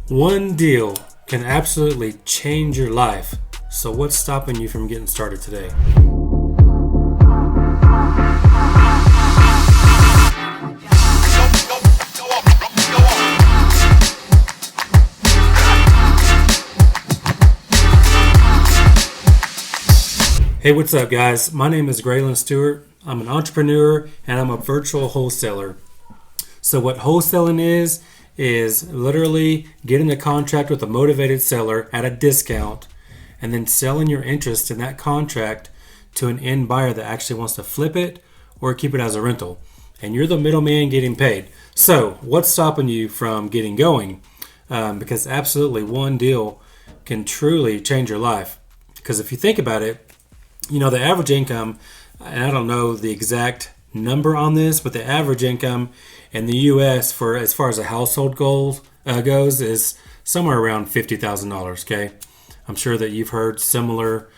One deal can absolutely change your life. So what's stopping you from getting started today? Hey, what's up, guys? My name is Graylan Stewart. I'm an entrepreneur and I'm a virtual wholesaler. So what wholesaling is literally getting a contract with a motivated seller at a discount and then selling your interest in that contract to an end buyer that actually wants to flip it or keep it as a rental. And you're the middleman getting paid. So what's stopping you from getting going? Because absolutely one deal can truly change your life. Because if you think about it, the average income, and I don't know the exact number on this, but the average income in the U.S. for as far as a household goes is somewhere around $50,000. Okay, I'm sure that you've heard similar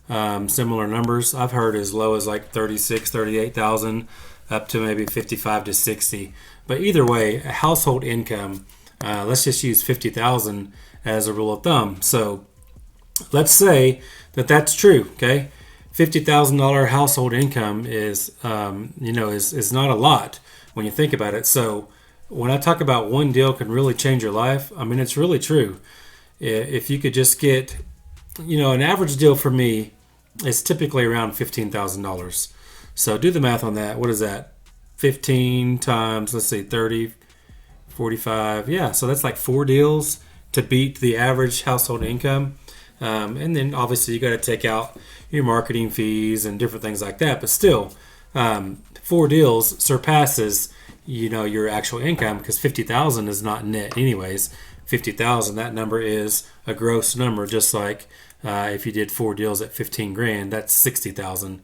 numbers. I've heard as low as like 36, 38,000, up to maybe 55 to 60. But either way, a household income. Let's just use 50,000 as a rule of thumb. So let's say that that's true. Okay. $50,000 household income is not a lot when you think about it. So when I talk about one deal can really change your life, I mean, it's really true. If you could just get, an average deal for me is typically around $15,000. So do the math on that. What is that? 15 times, let's see, 30, 45. Yeah, so that's like 4 deals to beat the average household income. And then obviously you got to take out your marketing fees and different things like that. But still, 4 deals surpasses, your actual income, because 50,000 is not net anyways. 50,000, that number is a gross number, just like if you did 4 deals at 15 grand, that's 60,000.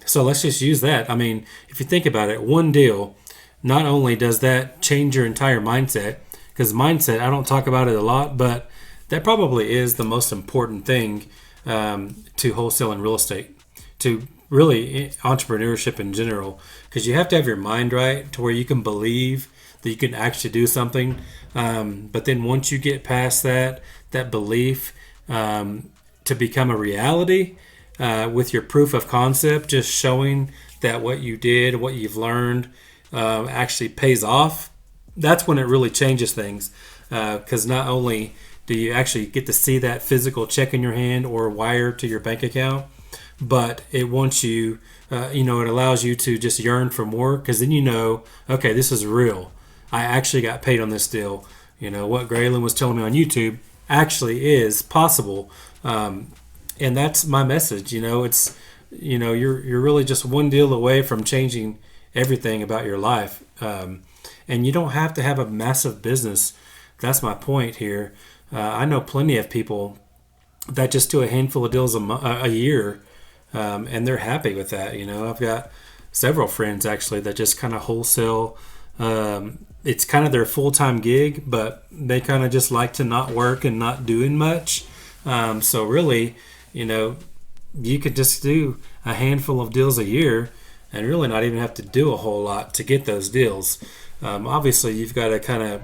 So let's just use that. I mean, if you think about it, one deal, not only does that change your entire mindset, because mindset, I don't talk about it a lot, but that probably is the most important thing to wholesaling real estate, to really entrepreneurship in general, because you have to have your mind right to where you can believe that you can actually do something. But then once you get past that belief to become a reality with your proof of concept, just showing that what you did, what you've learned actually pays off, that's when it really changes things. Because not only do you actually get to see that physical check in your hand or wire to your bank account, but it wants you, it allows you to just yearn for more, because then okay, this is real. I actually got paid on this deal. What Graylan was telling me on YouTube actually is possible. And that's my message. It's, you're really just one deal away from changing everything about your life. And you don't have to have a massive business. That's my point here. I know plenty of people that just do a handful of deals a year, and they're happy with that. I've got several friends actually that just kind of wholesale. It's kind of their full-time gig, but they kind of just like to not work and not doing much. So really, you could just do a handful of deals a year and really not even have to do a whole lot to get those deals. Obviously, you've got to kind of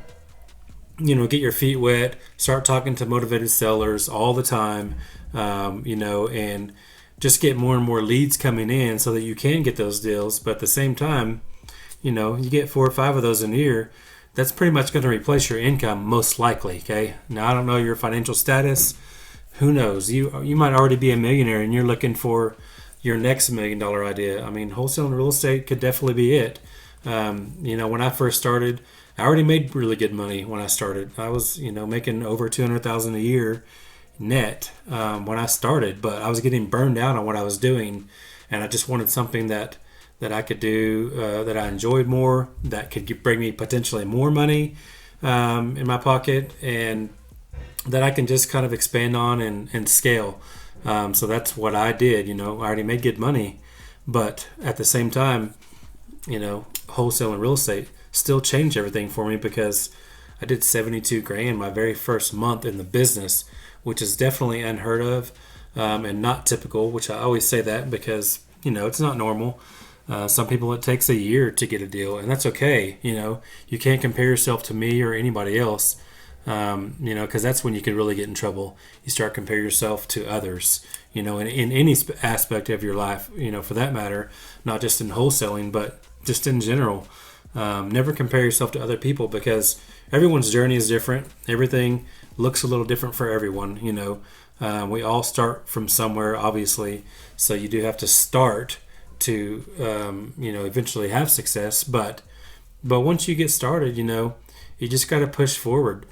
get your feet wet, start talking to motivated sellers all the time, and just get more and more leads coming in so that you can get those deals. But at the same time, you get 4 or 5 of those in a year, that's pretty much going to replace your income most likely. Okay. Now, I don't know your financial status. Who knows? You might already be a millionaire and you're looking for your next $1 million idea. I mean, wholesaling real estate could definitely be it. When I first started, I already made really good money when I started. I was, making over $200,000 a year net when I started, but I was getting burned out on what I was doing, and I just wanted something that I could do that I enjoyed more, that could bring me potentially more money in my pocket, and that I can just kind of expand on and scale. So that's what I did. I already made good money, but at the same time, wholesaling real estate still changed everything for me, because I did 72 grand my very first month in the business, which is definitely unheard of and not typical, which I always say that because, it's not normal. Some people, it takes a year to get a deal, and that's okay. You can't compare yourself to me or anybody else. because that's when you can really get in trouble. You start comparing yourself to others, in any aspect of your life, for that matter, not just in wholesaling, but just in general. Never compare yourself to other people, because everyone's journey is different. Everything looks a little different for everyone. We all start from somewhere, obviously, so you do have to start to eventually have success. But once you get started, you just got to push forward,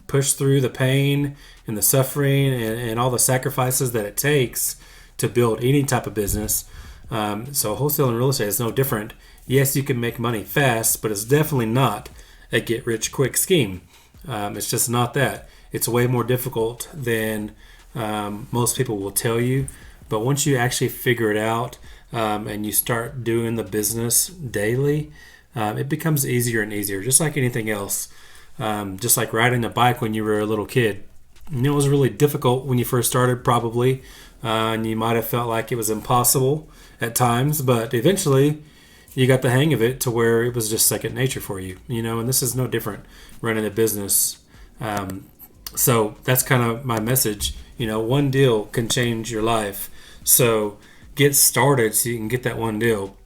push through the pain and the suffering and all the sacrifices that it takes to build any type of business. So wholesaling real estate is no different. Yes, you can make money fast, but it's definitely not a get-rich-quick scheme. It's just not that. It's way more difficult than most people will tell you. But once you actually figure it out and you start doing the business daily, it becomes easier and easier, just like anything else. Just like riding a bike when you were a little kid. It was really difficult when you first started, probably, and you might have felt like it was impossible at times, but eventually you got the hang of it to where it was just second nature for you, and this is no different running a business. So that's kind of my message. One deal can change your life. So get started so you can get that one deal.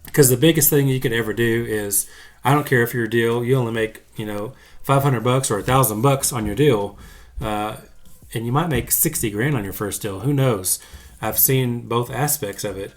Because the biggest thing you could ever do is, I don't care if your deal, you only make, $500 or $1,000 on your deal, and you might make 60 grand on your first deal. Who knows? I've seen both aspects of it.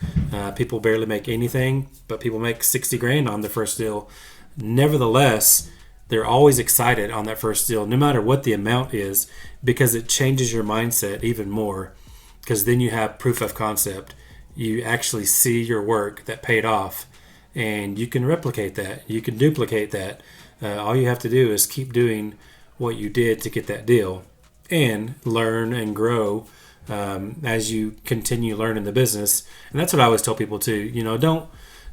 People barely make anything, but people make 60 grand on their first deal. Nevertheless, they're always excited on that first deal, no matter what the amount is, because it changes your mindset even more. Because then you have proof of concept. You actually see your work that paid off, and you can replicate that. You can duplicate that. All you have to do is keep doing what you did to get that deal, and learn and grow as you continue learning the business. And that's what I always tell people too.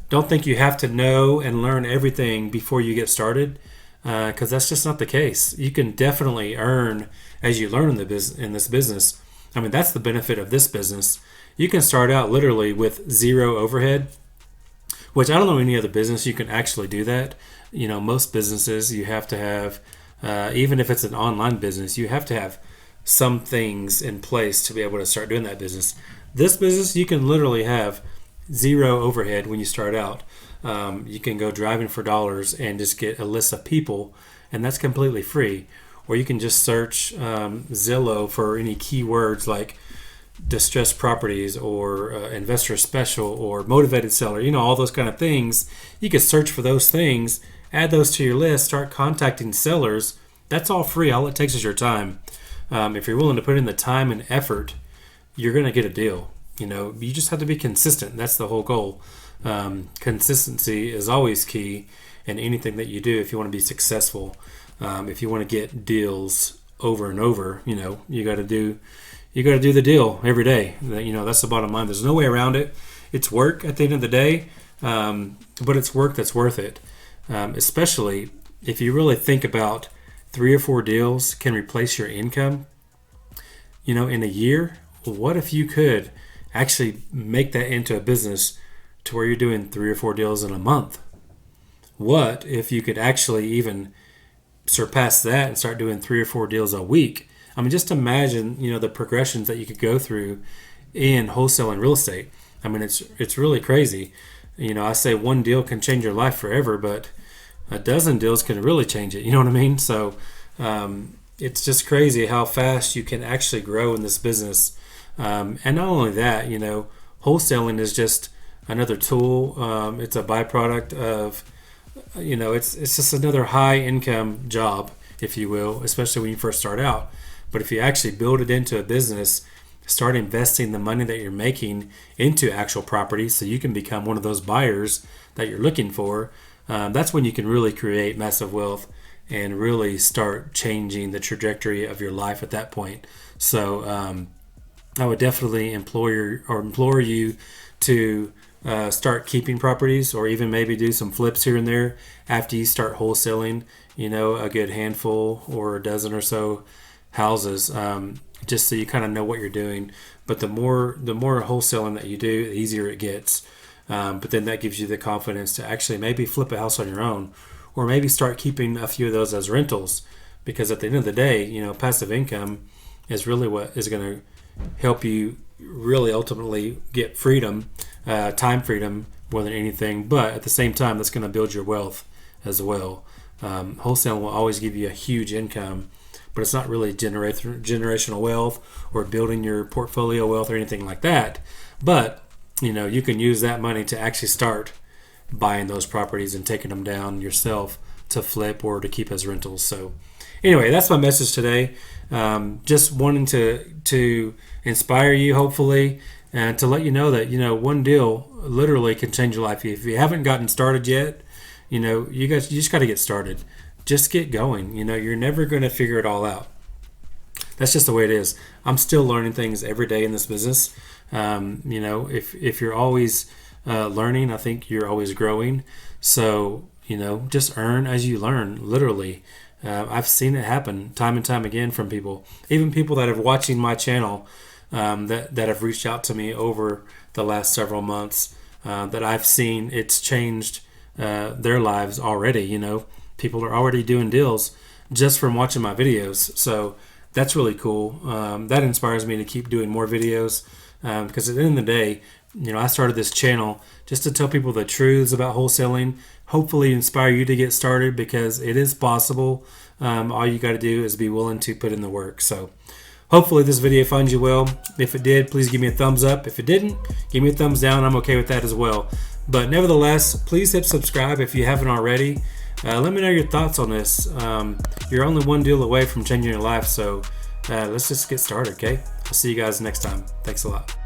Don't think you have to know and learn everything before you get started, because that's just not the case. You can definitely earn as you learn in this business. I mean, that's the benefit of this business. You can start out literally with zero overhead, which I don't know any other business you can actually do that. Most businesses you have to have, even if it's an online business, you have to have some things in place to be able to start doing that business. This business, you can literally have zero overhead when you start out. You can go driving for dollars and just get a list of people, and that's completely free. Or you can just search Zillow for any keywords like distressed properties or investor special or motivated seller, all those kind of things. You can search for those things, add those to your list, start contacting sellers. That's all free. All it takes is your time. If you're willing to put in the time and effort, you're going to get a deal. You just have to be consistent. That's the whole goal. Consistency is always key in anything that you do if you want to be successful. If you want to get deals over and over, you got to do the deal every day. That's the bottom line. There's no way around it. It's work at the end of the day, but it's work that's worth it. Especially if you really think about 3 or 4 deals can replace your income, in a year. What if you could actually make that into a business to where you're doing 3 or 4 deals in a month? What if you could actually even surpass that and start doing 3 or 4 deals a week? I mean, just imagine, the progressions that you could go through in wholesaling real estate. I mean, it's really crazy. I say one deal can change your life forever, but a dozen deals can really change it. You know what I mean? So it's just crazy how fast you can actually grow in this business. And not only that, wholesaling is just another tool. It's a byproduct of, it's just another high income job, if you will, especially when you first start out. But if you actually build it into a business, start investing the money that you're making into actual property so you can become one of those buyers that you're looking for, that's when you can really create massive wealth and really start changing the trajectory of your life at that point. So I would definitely implore you to start keeping properties, or even maybe do some flips here and there after you start wholesaling, a good handful or a dozen or so houses, just so you kind of know what you're doing. But the more wholesaling that you do, the easier it gets. But then that gives you the confidence to actually maybe flip a house on your own, or maybe start keeping a few of those as rentals, because at the end of the day, passive income is really what is going to help you really ultimately get freedom, time freedom more than anything. But at the same time, that's going to build your wealth as well. Wholesale will always give you a huge income, but it's not really generational wealth or building your portfolio wealth or anything like that. But you can use that money to actually start buying those properties and taking them down yourself to flip or to keep as rentals. So anyway, that's my message today. Just wanting to inspire you, hopefully, and to let you know that one deal literally can change your life. If you haven't gotten started yet, you just got to get started. Just get going. You're never going to figure it all out. That's just the way it is. I'm still learning things every day in this business. If you're always learning, I think you're always growing. So just earn as you learn, literally. I've seen it happen time and time again from people, even people that are watching my channel, that have reached out to me over the last several months, that I've seen it's changed their lives already. People are already doing deals just from watching my videos. So that's really cool. That inspires me to keep doing more videos, because at the end of the day, I started this channel just to tell people the truths about wholesaling, hopefully inspire you to get started, because it is possible. All you got to do is be willing to put in the work. So hopefully this video finds you well. If it did, please give me a thumbs up. If it didn't, give me a thumbs down. I'm okay with that as well. But nevertheless, please hit subscribe if you haven't already. Let me know your thoughts on this. You're only one deal away from changing your life. So let's just get started, okay? I'll see you guys next time. Thanks a lot.